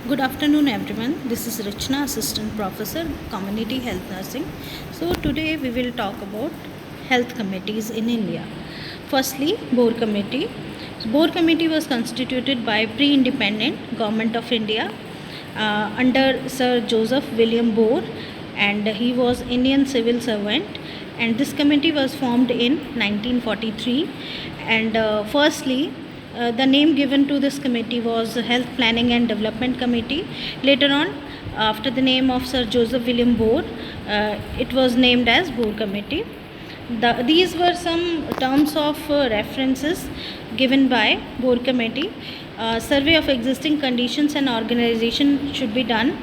Good afternoon, everyone. This is Rachna, Assistant Professor, Community Health Nursing. So, today we will talk about health committees in India. Firstly, Boer Committee. Boer Committee was constituted by pre-independent Government of India under Sir Joseph William Boer, and he was Indian civil servant. And this committee was formed in 1943. And firstly, the name given to this committee was Health Planning and Development Committee. Later on, after the name of Sir Joseph William Boer, it was named as Boer Committee. These were some terms of references given by Boer Committee. Survey of existing conditions and organization should be done.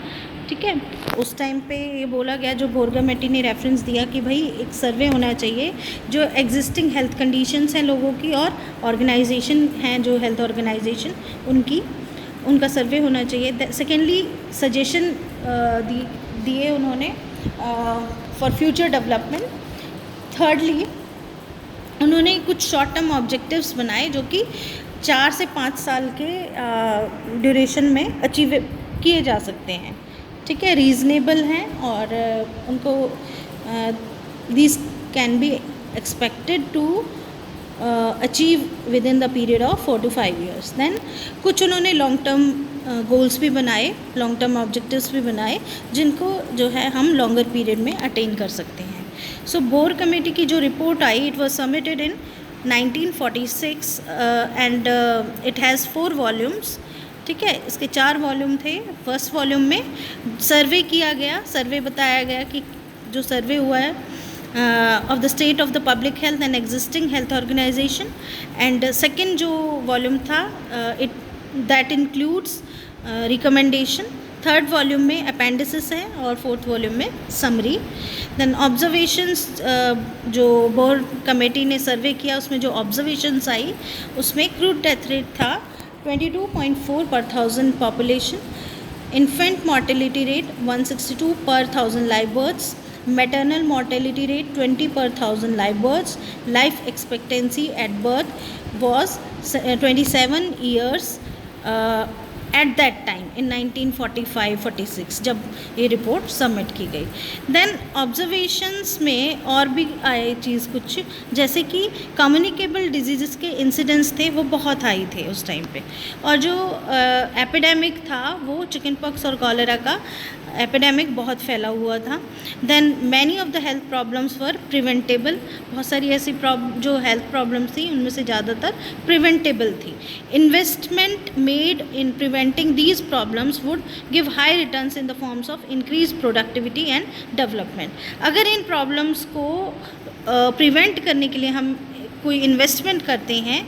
ठीक है, उस time पे ये बोला गया, जो Bhore committee ने reference दिया कि भाई एक सर्वे होना चाहिए जो एग्जिस्टिंग हेल्थ कंडीशंस हैं लोगों की और ऑर्गेनाइजेशन हैं जो हेल्थ ऑर्गेनाइजेशन उनका सर्वे होना चाहिए. सेकेंडली सजेशन दिए उन्होंने फॉर फ्यूचर डेवलपमेंट. थर्डली उन्होंने कुछ शॉर्ट टर्म ऑब्जेक्टिव्स बनाए जो कि 4 से 5 साल के ड्यूरेशन में अचीव किए जा सकते हैं. ठीक है, रीज़नेबल हैं और उनको these can be expected to achieve with in the period of 4 to 5 years. Then कुछ उन्होंने लॉन्ग टर्म गोल्स भी बनाए, लॉन्ग टर्म ऑब्जेक्टिव्स भी बनाए जिनको जो है हम लॉन्गर पीरियड में अटेन कर सकते हैं. सो बोर कमेटी की जो report I, it was submitted in 1946 and it has 4 volumes. ठीक है, इसके 4 वॉल्यूम थे. फर्स्ट वॉल्यूम में सर्वे किया गया, सर्वे बताया गया कि जो सर्वे हुआ है of the state of the public health and existing health organisation. And second जो वॉल्यूम था it that includes recommendation. Third volume में अपेंडिसेस है और फोर्थ वॉल्यूम में समरी. देन ऑब्जर्वेशंस, जो बोर कमेटी ने सर्वे किया उसमें जो ऑब्जर्वेशंस आई उसमें क्रूड डेथ रेट था 22.4 per 1000 population, infant mortality rate 162 per 1000 live births, maternal mortality rate 20 per 1000 live births, life expectancy at birth was 27 years at that time in 1945-46 जब ये report submit की गई. Then observations में और भी आए चीज़ कुछ, जैसे कि कम्युनिकेबल डिजीज़ के इंसिडेंट्स थे वो बहुत हाई थे उस टाइम पे, और जो एपिडेमिक था वो चिकन पॉक्स और कॉलेरा का एपिडेमिक बहुत फैला हुआ था. Then many of the health problems were preventable. बहुत सारी ऐसी जो हेल्थ प्रॉब्लम्स थी उनमें से ज़्यादातर प्रिवेंटेबल थी. Investment made in preventing these problems would give high returns in the forms of increase productivity and development. अगर इन प्रॉब्लम्स को प्रिवेंट करने के लिए हम कोई इन्वेस्टमेंट करते हैं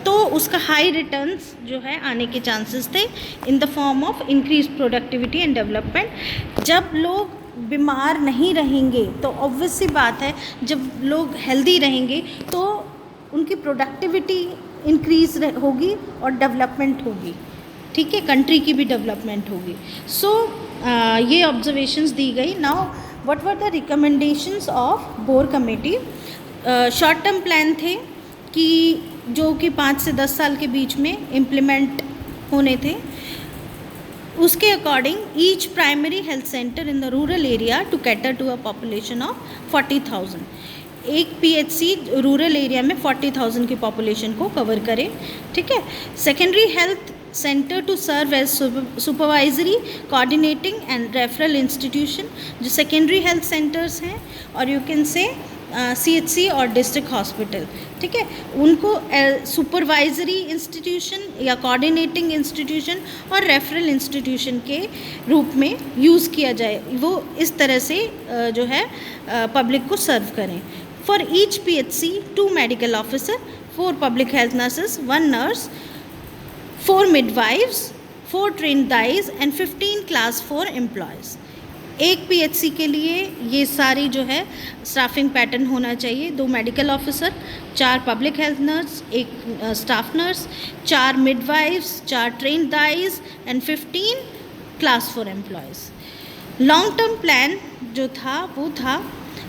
तो उसका हाई रिटर्न्स जो है आने के चांसेस थे in the form of increase productivity and development. जब लोग बीमार नहीं रहेंगे तो ऑब्वियस सी बात है, जब लोग हेल्दी रहेंगे तो उनकी प्रोडक्टिविटी इंक्रीज होगी और डेवलपमेंट होगी. ठीक है, कंट्री की भी डेवलपमेंट होगी. सो ये ऑब्जर्वेशंस दी गई. Now what were the recommendations of bore committee. Short term plan थे कि जो कि 5 से 10 साल के बीच में इम्प्लीमेंट होने थे. उसके according each primary health centre in the rural area to cater to a population of 40,000. एक पीएचसी रूरल एरिया में 40,000 की पॉपुलेशन को कवर करे. ठीक है, secondary health centre to serve as supervisory, coordinating and referral institution. जो secondary health centres हैं और यू कैन से CHC और डिस्ट्रिक्ट हॉस्पिटल, ठीक है, उनको सुपरवाइजरी इंस्टीट्यूशन या कोऑर्डिनेटिंग इंस्टीट्यूशन और रेफरल इंस्टीट्यूशन के रूप में यूज़ किया जाए. वो इस तरह से जो है पब्लिक को सर्व करें. For each PHC 2 medical officer, 4 public health nurses, 1 nurse, 4 midwives, 4 trained dais and 15 class 4 employees. एक पीएचसी के लिए ये सारी जो है स्टाफिंग पैटर्न होना चाहिए. 2 medical officer, 4 public health nurse, 1 staff nurse, 4 midwifes, 4 train dais and 15 class 4 employees. Long term plan जो था वो था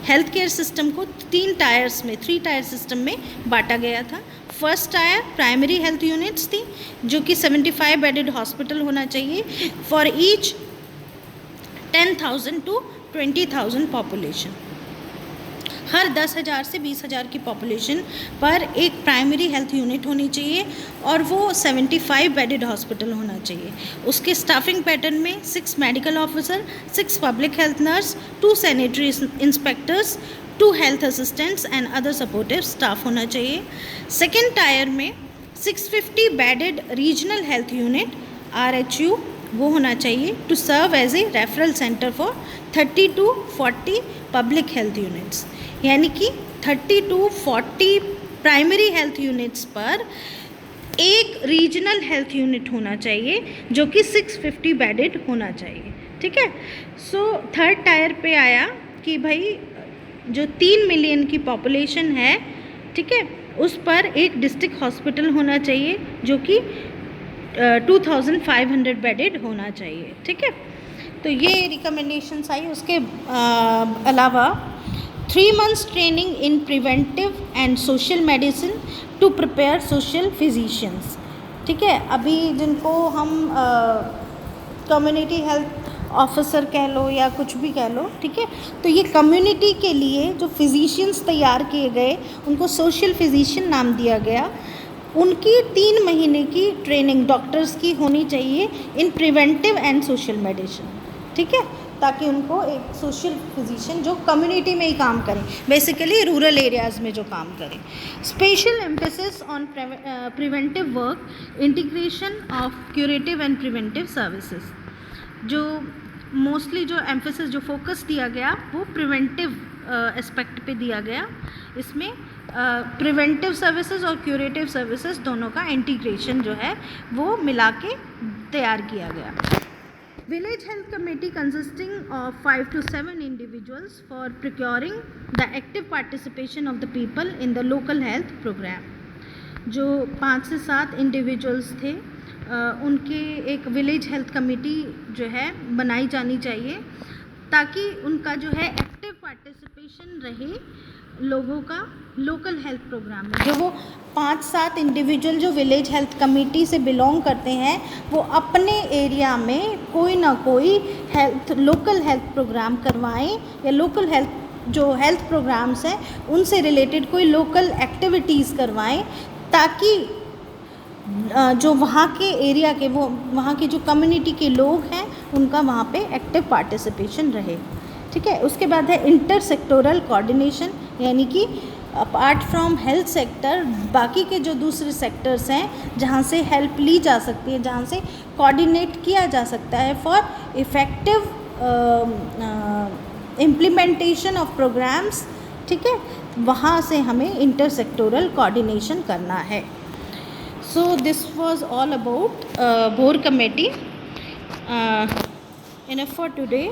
हेल्थ केयर सिस्टम को 3 टायर्स में 3 टायर सिस्टम में बांटा गया था. फर्स्ट आया प्राइमरी हेल्थ यूनिट्स थी, जो कि 75 बेडेड हॉस्पिटल होना चाहिए फॉर ईच 10,000 to 20,000 पॉपुलेशन। हर 10,000 से 20,000 की पॉपुलेशन पर एक प्राइमरी हेल्थ यूनिट होनी चाहिए और वो 75 बेडेड हॉस्पिटल होना चाहिए। उसके स्टाफिंग पैटर्न में 6 medical officer, 6 public health nurse, 2 sanitary inspectors, 2 health assistants and other supportive staff होना चाहिए। सेकेंड टायर में 650 bedded regional health unit RHU वो होना चाहिए to serve as a referral centre for 30 to 40 public health units, यानी कि 30 to 40 primary health units पर एक रीजनल हेल्थ यूनिट होना चाहिए जो कि 650 बेडेड होना चाहिए। ठीक है। सो थर्ड टायर पे आया कि भाई जो 3 मिलियन की पॉपुलेशन है, ठीक है, उस पर एक डिस्ट्रिक्ट हॉस्पिटल होना चाहिए जो कि 2500 बेडेड होना चाहिए। ठीक है। तो ये रिकमेंडेशंस आई। उसके अलावा 3 months training in preventive and social medicine to prepare social physicians. ठीक है। अभी जिनको हम कम्युनिटी हेल्थ ऑफिसर कह लो या कुछ भी कह लो, ठीक है, तो ये कम्युनिटी के लिए जो फिजिशियंस तैयार किए गए उनको सोशल फिजिशियन नाम दिया गया। उनकी 3 महीने की ट्रेनिंग डॉक्टर्स की होनी चाहिए इन प्रिवेंटिव एंड सोशल मेडिसिन। ठीक है, ताकि उनको एक सोशल फिजिशियन जो कम्युनिटी में ही काम करें, बेसिकली रूरल एरियाज़ में जो काम करें। Special emphasis on preventive work, integration of curative and preventive services. जो मोस्टली जो एम्फेसिस जो फोकस दिया गया वो प्रिवेंटिव एस्पेक्ट पे दिया गया। इसमें प्रिवेंटिव सर्विसेज और क्यूरेटिव सर्विसेज दोनों का इंटीग्रेशन जो है वो मिला के तैयार किया गया। Village Health Committee consisting of 5 to 7 individuals for procuring the active participation of the people in the local health program। जो 5 से 7 इंडिविजुअल्स थे, उनके एक विलेज हेल्थ कमेटी जो है बनाई जानी चाहिए ताकि उनका जो है एक्टिव पार्टिसिपेशन रहे लोगों का लोकल हेल्थ प्रोग्राम में। जो वो 5-7 इंडिविजुअल जो विलेज हेल्थ कमेटी से बिलोंग करते हैं वो अपने एरिया में कोई ना कोई लोकल हेल्थ प्रोग्राम करवाएं या लोकल हेल्थ जो हेल्थ प्रोग्राम्स हैं उनसे रिलेटेड कोई लोकल एक्टिविटीज़ करवाएं ताकि जो वहाँ के एरिया के वो वहाँ के जो कम्युनिटी के लोग हैं उनका वहाँ पे एक्टिव पार्टिसिपेशन रहे। ठीक है। उसके बाद है इंटर सेक्टोरल कोऑर्डिनेशन, यानी कि अपार्ट फ्रॉम हेल्थ सेक्टर बाकी के जो दूसरे सेक्टर्स हैं जहाँ से हेल्प ली जा सकती है, जहाँ से कोऑर्डिनेट किया जा सकता है for effective implementation of programmes. ठीक है, वहाँ से हमें इंटर सेक्टोरल कोऑर्डिनेशन करना है। So this was all about Boer committee. Enough for today.